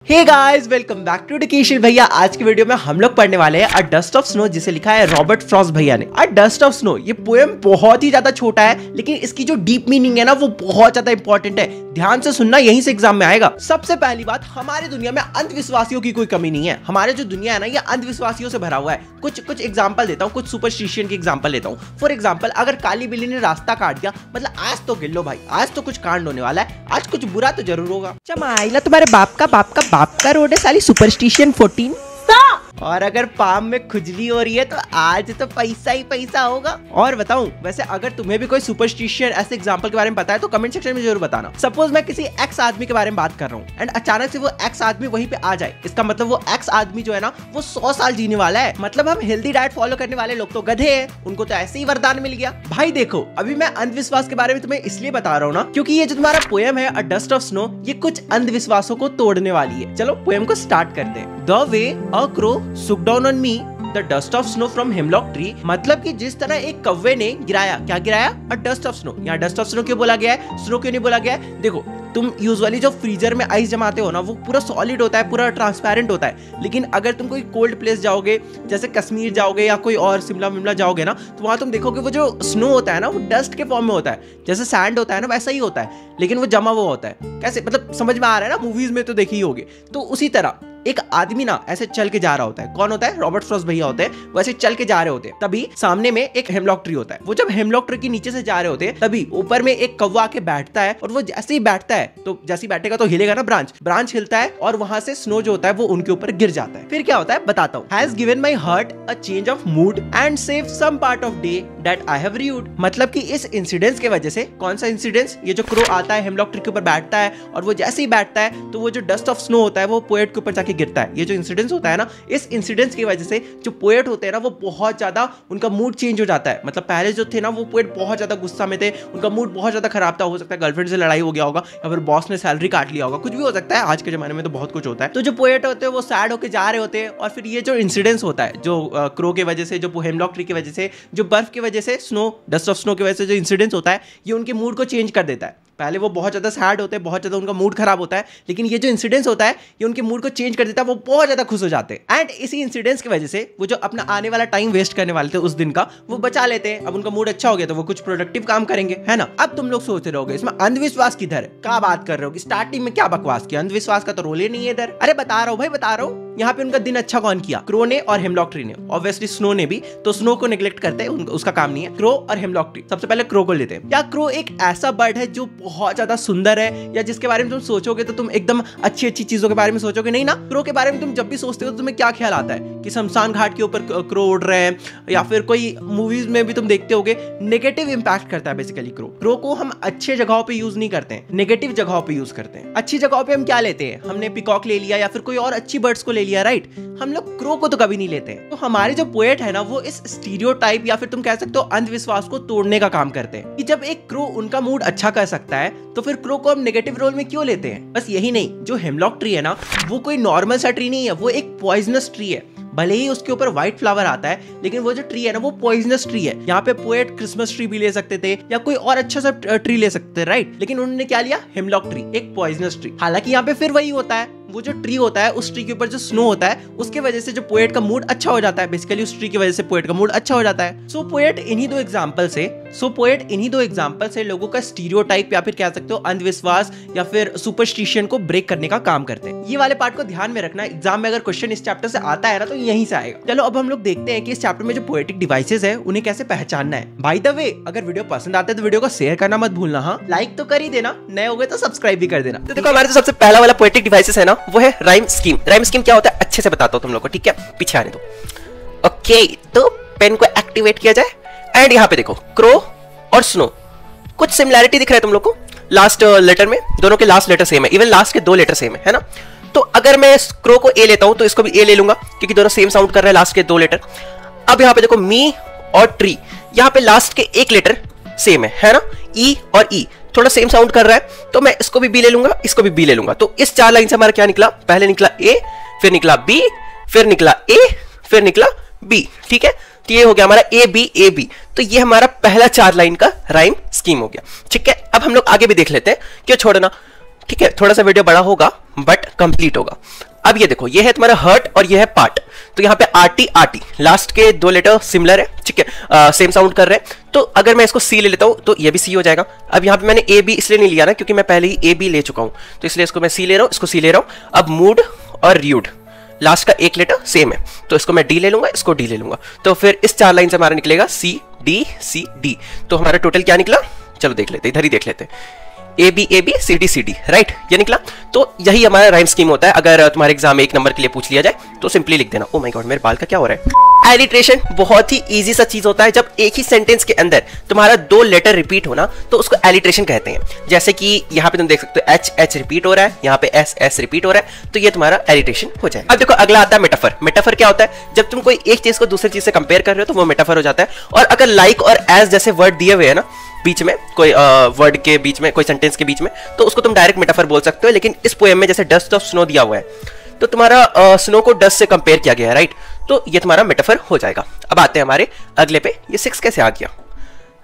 Hey guys, welcome back to education भैया। आज की वीडियो में हम लोग पढ़ने वाले हैं अ डस्ट ऑफ स्नो, जिसे लिखा है रॉबर्ट फ्रॉस्ट भैया ने। अ डस्ट ऑफ स्नो ये पोएम बहुत ही ज्यादा छोटा है, लेकिन इसकी जो डीप मीनिंग है ना वो बहुत ज्यादा इंपॉर्टेंट है। ध्यान से सुनना, यहीं से एग्जाम में आएगा। सबसे पहली बात, हमारी दुनिया में अंधविश्वासियों की कोई कमी नहीं है। हमारे जो दुनिया है ना ये अंधविश्वासियों से भरा हुआ है। कुछ एग्जाम्पल देता हूँ, कुछ सुपरस्टिशन की एग्जाम्पल लेता हूँ। फॉर एग्जाम्पल, अगर काली बिल्ली ने रास्ता काट दिया, मतलब आज तो गिन लो भाई, आज तो कुछ कांड होने वाला है, आज कुछ बुरा तो जरूर होगा। चमाइला तुम्हारे बाप का रोड है साली, सुपरस्टिशन 14। और अगर पाम में खुजली हो रही है तो आज तो पैसा ही पैसा होगा। और बताऊं, वैसे अगर तुम्हें भी कोई सुपरस्टिशन ऐसे एग्जांपल के बारे में पता है तो कमेंट सेक्शन में जरूर बताना। सपोज मैं किसी एक्स आदमी के बारे में बात कर रहा हूँ एंड अचानक से वो एक्स आदमी वहीं पे आ जाए, इसका मतलब वो एक्स आदमी जो है ना वो 100 साल जीने वाला है। मतलब हम हेल्दी डाइट फॉलो करने वाले लोग तो गधे हैं, उनको तो ऐसे ही वरदान मिल गया। भाई देखो, अभी मैं अंधविश्वास के बारे में तुम्हें इसलिए बता रहा हूँ ना क्योंकि ये जो तुम्हारा पोएम है अ डस्ट ऑफ स्नो, ये कुछ अंधविश्वासों को तोड़ने वाली है। चलो पोएम को स्टार्ट करते हैं। The way a crow shook down on me the dust of snow from hemlock tree, मतलब कि जिस तरह एक कौवे ने गिराया, क्या गिराया? अ डस्ट ऑफ स्नो। यहाँ डस्ट ऑफ स्नो क्यों बोला गया है, स्नो क्यों नहीं बोला गया है? देखो, तुम यूजुअली जो फ्रीजर में आइस जमाते हो ना वो पूरा सॉलिड होता है, पूरा ट्रांसपेरेंट होता है। लेकिन अगर तुम कोई कोल्ड प्लेस जाओगे, जैसे कश्मीर जाओगे या कोई और शिमला विमला जाओगे ना, तो वहां तुम देखोगे वो जो स्नो होता है ना वो डस्ट के फॉर्म में होता है। जैसे सैंड होता है ना वैसा ही होता है, लेकिन वो जमा हुआ होता है। कैसे, मतलब समझ में आ रहा है ना? मूवीज में तो देखी ही होगी। तो उसी तरह एक आदमी ना ऐसे चल के जा रहा होता है। कौन होता है? रॉबर्ट फ्रॉस्ट भैया होते हैं। वो ऐसे चल के जा रहे होते हैं, तभी सामने में एक हेमलॉक ट्री होता है। वो जब हेमलॉक ट्री के नीचे से जा रहे होते हैं, तभी ऊपर में एक कौवा आके बैठता है। और वो जैसे ही बैठता है तो जैसे ही बैठेगा तो हिलेगा ना, ब्रांच हिलता है और वहां से स्नो जो होता है वो उनके ऊपर गिर जाता है। फिर क्या होता है बताता हूँ। Has given my heart a change of mood and save some part of day that I have rued. मतलब कि इस इंसिडेंस की वजह से, कौन सा इंसिडेंस? ये जो क्रो आता है, हेमलॉक ट्री के ऊपर बैठता है और वो जैसे ही बैठता है तो वो जो डस्ट ऑफ स्नो होता है वो पोएट के ऊपर जाके गिरता है। ये जो इंसिडेंस होता है ना, इस इंसिडेंस की वजह से जो पोएट होते हैं ना वो बहुत ज्यादा, उनका मूड चेंज हो जाता है। मतलब पहले जो थे ना वो पोएट बहुत ज्यादा गुस्सा में थे, उनका मूड बहुत ज्यादा खराब था। हो सकता है गर्लफ्रेंड से लड़ाई हो गया होगा या फिर बॉस ने सैलरी काट लिया होगा, कुछ भी हो सकता है। आज के जमाने में तो बहुत कुछ होता है। तो जो पोएट होते हैं वो सैड होके जा रहे होते हैं और फिर ये जो इंसिडेंस होता है, जो क्रो के वजह से, जो हेमलॉक ट्री की वजह से, जो बर्फ की वजह से, स्नो, डस्ट ऑफ स्नो की वजह से जो इंसिडेंस होता है, ये उनके मूड को चेंज कर देता है। पहले वो बहुत ज्यादा सैड होते हैं, बहुत ज्यादा उनका मूड खराब होता है, लेकिन ये जो इंसिडेंस होता है ये उनके मूड को चेंज कर देता है। वो बहुत ज्यादा खुश हो जाते हैं एंड इसी इंसिडेंस की वजह से वो जो अपना आने वाला टाइम वेस्ट करने वाले थे उस दिन का, वो बचा लेते हैं। अब उनका मूड अच्छा हो गया तो वो कुछ प्रोडक्टिव काम करेंगे, है ना? अब तुम लोग सोच रहे होगे इसमें अंधविश्वास किधर है, क्या बात कर रहे हो कि स्टार्टिंग में क्या बकवास किया, अंधविश्वास का तो रोल ही नहीं है इधर। अरे बता रहा हूँ भाई, बता रहा हूँ। यहाँ पे उनका दिन अच्छा कौन किया? क्रो ने और हेमलॉक ट्री ने। ऑब्वियसली स्नो ने भी, तो स्नो को नेग्लेक्ट करते हैं, उसका काम नहीं है। क्रो और हेमलॉक ट्री, सबसे पहले क्रो को लेते हैं। क्या क्रो एक ऐसा बर्ड है जो बहुत ज्यादा सुंदर है, या जिसके बारे में तुम सोचोगे तो तुम एकदम अच्छी अच्छी चीजों के बारे में सोचोगे? नहीं ना। क्रो के बारे में तुम जब भी सोचते हो तो तुम्हें क्या ख्याल आता है कि शमशान घाट के ऊपर क्रो उड़ रहे हैं, या फिर कोई मूवीज में भी तुम देखते होगे नेगेटिव इंपैक्ट करता है बेसिकली क्रो। क्रो को हम अच्छे जगहों पे यूज नहीं करते हैं, नेगेटिव जगहों पे यूज करते हैं। अच्छी जगहों पे हम क्या लेते हैं? हमने पिकॉक ले लिया या फिर कोई और अच्छी बर्ड्स को ले लिया, राइट? हम लोग क्रो को तो कभी नहीं लेते हैं। तो हमारे जो पोएट है ना वो इस स्टीरियोटाइप या फिर तुम कह सकते हो अंधविश्वास को तोड़ने का काम करते हैं कि जब एक क्रो उनका मूड अच्छा कर सकता है तो फिर क्रो को हम नेगेटिव रोल में क्यों लेते हैं? बस यही नहीं, जो हेमलॉक ट्री है ना वो कोई नॉर्मल सा ट्री नहीं है, वो एक पॉइजनस ट्री है। भले ही उसके ऊपर व्हाइट फ्लावर आता है, लेकिन वो जो ट्री है ना वो पॉइजनस ट्री है। यहाँ पे पोएट क्रिसमस ट्री भी ले सकते थे या कोई और अच्छा सा ट्री ले सकते थे, राइट? लेकिन उन्होंने क्या लिया? हेमलॉक ट्री, एक पॉइजनस ट्री। हालांकि यहाँ पे फिर वही होता है, वो जो ट्री होता है उस ट्री के ऊपर जो स्नो होता है उसके वजह से जो पोएट का मूड अच्छा हो जाता है। बेसिकली उस ट्री की वजह से पोएट का मूड अच्छा हो जाता है। सो पोएट इन्हीं दो एग्जांपल से लोगों का स्टीरियोटाइप या फिर कह सकते हो अंधविश्वास या फिर सुपरस्टिशन को ब्रेक करने का काम करते हैं। ये वाले पार्ट को ध्यान में रखना, एग्जाम में अगर क्वेश्चन इस चैप्टर से आता है ना तो यहीं से आएगा। चलो अब हम लोग देखते हैं कि इस चैप्टर में जो पोएटिक डिवाइसेस है उन्हें कैसे पहचानना है। बाय द वे, अगर वीडियो पसंद आता है तो वीडियो को शेयर करना मत भूलना। हाँ, लाइक तो कर ही देना, नए हो गए तो सब्सक्राइब भी कर देना। तो देखो, हमारे जो सबसे पहला वाला पोएटिक डिवाइसेस है ना वो है राइम स्कीम। राइम स्कीम क्या होता है अच्छे से बताता हूं तुम लोग को, ठीक है? पीछे आने दो। ओके, तो पेन को एक्टिवेट किया जाए एंड यहाँ पे देखो क्रो और स्नो, कुछ सिमिलैरिटी दिख रहा है तुम लोग को लास्ट लेटर में। दोनों के लास्ट लेटर सेम है, इवन लास्ट के 2 लेटर सेम है ना? तो अगर मैं क्रो को ए लेता हूं तो इसको भी ए ले लूंगा क्योंकि दोनों सेम साउंड कर रहे हैं, लास्ट के 2 लेटर। अब यहाँ पे देखो मी और ट्री, यहाँ पे लास्ट के 1 लेटर सेम है ना? ई और ई थोड़ा सेम साउंड कर रहा है, तो मैं इसको भी बी ले लूंगा, इसको भी बी ले लूंगा। तो इस 4 लाइन से हमारा क्या निकला? पहले निकला ए, फिर निकला बी, फिर निकला ए, फिर निकला बी, ठीक है? तो ये हो गया हमारा ए बी। तो ये हमारा पहला 4 लाइन का राइम स्कीम हो गया, ठीक है? अब हम लोग आगे भी देख लेते हैं, क्यों छोड़ना। ठीक है, थोड़ा सा वीडियो बड़ा होगा बट कंप्लीट होगा। अब ये देखो, ये है तुम्हारा हर्ट और ये है पार्ट। तो यहाँ पे आरटी आरटी लास्ट के दो लेटर सिमिलर है, ठीक है, सेम साउंड कर रहे हैं। तो अगर मैं इसको सी ले लेता हूँ तो ये भी सी हो जाएगा। अब यहाँ पे मैंने ए बी इसलिए नहीं लिया ना क्योंकि मैं पहले ही ए बी ले चुका हूँ, तो इसलिए इसको मैं सी ले रहा हूँ, इसको सी ले रहा हूँ। अब मूड और र्यूड लास्ट का एक लेटर सेम है, तो इसको मैं डी ले लूंगा, इसको डी ले लूंगा। तो फिर इस 4 लाइन से हमारा निकलेगा सी डी सी डी। तो हमारा टोटल क्या निकला, चलो देख लेते, इधर ही देख लेते, A B C D, right, ये निकला। तो यही हमारा राइम स्कीम होता है। अगर तुम्हारे एग्जाम में 1 नंबर के लिए पूछ लिया जाए तो सिंपली लिख देना। ओ माय गॉड, मेरे बाल का क्या हो रहा है। एलिट्रेशन बहुत ही इजी सा चीज होता है। जब एक ही सेंटेंस के अंदर तुम्हारा 2 लेटर रिपीट होना तो उसको एलिट्रेशन कहते हैं। जैसे कि यहाँ पे तुम देख सकते हो एच एच रिपीट हो रहा है, यहाँ पे एस एस रिपीट हो रहा है, तो ये तुम्हारा एलिट्रेशन हो जाए। अब देखो अगला आता है मेटाफर। मेटाफर क्या होता है, जब तुम कोई एक चीज को दूसरी चीज से कंपेयर कर रहे हो तो वो मेटाफर हो जाता है। और अगर लाइक और एज जैसे वर्ड दिए हुए हैं ना बीच में, कोई वर्ड के बीच में, कोई सेंटेंस के बीच में, तो उसको तुम डायरेक्ट मेटाफर बोल सकते हो। लेकिन इस पोएम में जैसे डस्ट ऑफ स्नो दिया हुआ है तो तुम्हारा स्नो को डस्ट से कंपेयर किया गया है, राइट, तो ये तुम्हारा मेटाफर हो जाएगा। अब आते हैं हमारे अगले पे, ये 6 कैसे आ गया,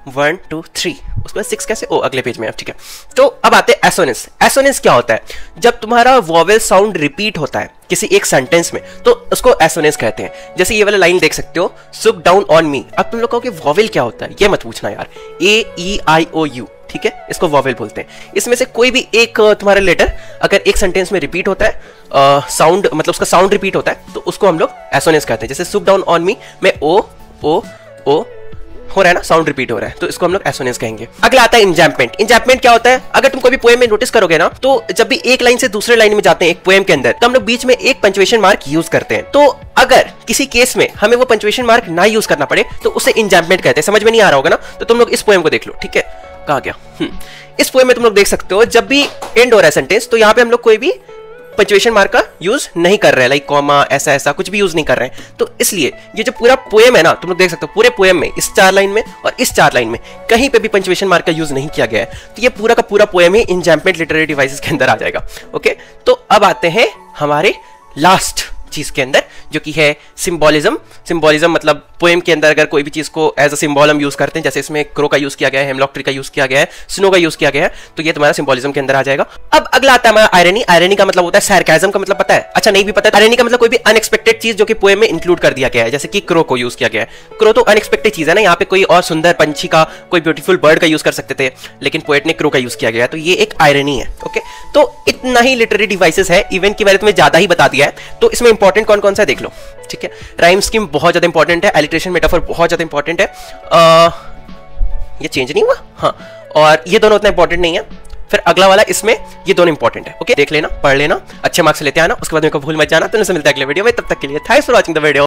1 2 3, उसके बाद 6 कैसे, ओ अगले पेज में अब, ठीक है। तो अब आते हैं एसोनेंस। एसोनेंस क्या होता है, जब तुम्हारा वॉवेल साउंड रिपीट होता है किसी एक सेंटेंस में तो उसको एसोनेंस कहते हैं। जैसे ये वाला लाइन देख सकते हो, सुक डाउन ऑन मी। अब तुम लोग कहो कि वॉवेल क्या होता है, ये मत पूछना यार, ए ई आई ओ यू, ठीक है, इसको वॉवेल बोलते हैं। इसमें से कोई भी एक तुम्हारा लेटर अगर एक सेंटेंस में रिपीट होता है, साउंड मतलब उसका साउंड रिपीट होता है, तो उसको हम लोग एसोनेंस कहते हैं। जैसे सुक डाउन ऑन मी में ओ ओ ओ हो रहा है ना, साउंड रिपीट हो रहा है, तो इसको हम लोग एसोनेंस कहेंगे। अगला आता है इंजैम्पमेंट। इंजैम्पमेंट क्या होता है, अगर तुम कोई भी पोएम में नोटिस करोगे ना, तो जब भी एक लाइन से दूसरे लाइन में जाते हैं एक पोएम के अंदर, तो हम लोग बीच में एक पंक्चुएशन मार्क यूज करते हैं। तो अगर किसी केस में हमें वो पंक्चुएशन मार्क ना यूज करना पड़े तो उसे इंजैम्पमेंट कहते हैं। समझ में नहीं आ रहा होगा ना, तो तुम लोग इस पोएम को देख लो, ठीक है, कहा गया। इस पोएम में तुम लोग देख सकते हो जब भी एंड हो रहा है सेंटेंस तो यहाँ पे हम लोग कोई भी पंक्चुएशन मार्क का यूज नहीं कर रहे हैं, लाइक कॉमा ऐसा ऐसा कुछ भी यूज नहीं कर रहे हैं। तो इसलिए ये जो पूरा पोएम है ना, तुम लोग देख सकते हो पूरे पोएम में इस 4 लाइन में और इस 4 लाइन में कहीं पे भी पंक्चुएशन मार्क का यूज नहीं किया गया है। तो ये पूरा का पूरा पोएम ही इंजैम्पमेंट लिटरेरी डिवाइसेस के अंदर आ जाएगा। ओके, तो अब आते हैं हमारे लास्ट चीज के अंदर जो कि है सिंबॉलिज्म। सिंबॉलिज्म मतलब पोएम के अंदर अगर कोई भी चीज को एज अ सिंबल हम यूज करते हैं, जैसे इसमें क्रो का यूज किया गया है, हेमलॉक ट्री का यूज किया गया है, स्नो का यूज किया गया है, तो ये तुम्हारा सिंबॉलिज्म के अंदर आ जाएगा। अब अगला आता है हमारा आयरनी। आयरनी का मतलब होता है सार्काज्म का मतलब पता है, अच्छा नहीं भी पता है। आयरनी का मतलब कोई भी अनएक्सपेक्टेड चीज जो कि पोएम में इंक्लूड कर दिया गया है, जैसे कि क्रो को यूज किया गया है। क्रो तो अनएक्सपेक्टेड चीज है ना, यहाँ पे कोई और सुंदर पंछी का, कोई ब्यूटीफुल बर्ड का यूज कर सकते थे, लेकिन पोएट ने क्रो का यूज किया गया है, तो ये एक आयरनी है। ओके, तो इतना ही लिटरेरी डिवाइसेस है, इवन की मैंने तुम्हें ज्यादा ही बता दिया है। तो इसमें इंपॉर्टेंट कौन कौन सा देख लो, ठीक है। राइम स्कीम बहुत ज्यादा इंपॉर्टेंट है, एलिट्रेशन मेटाफर बहुत ज्यादा इंपॉर्टेंट है। ये चेंज नहीं हुआ, हाँ, और ये दोनों उतना इंपॉर्टेंट नहीं है। फिर अगला वाला इसमें ये दोनों इंपॉर्टेंट है। ओके, देख लेना, पढ़ लेना, अच्छे मार्क्स लेते आना, उसके बाद मेरे को भूल मत जाना। तो मिलता है अगले वीडियो में, तब तक के लिए thanks for watching the video.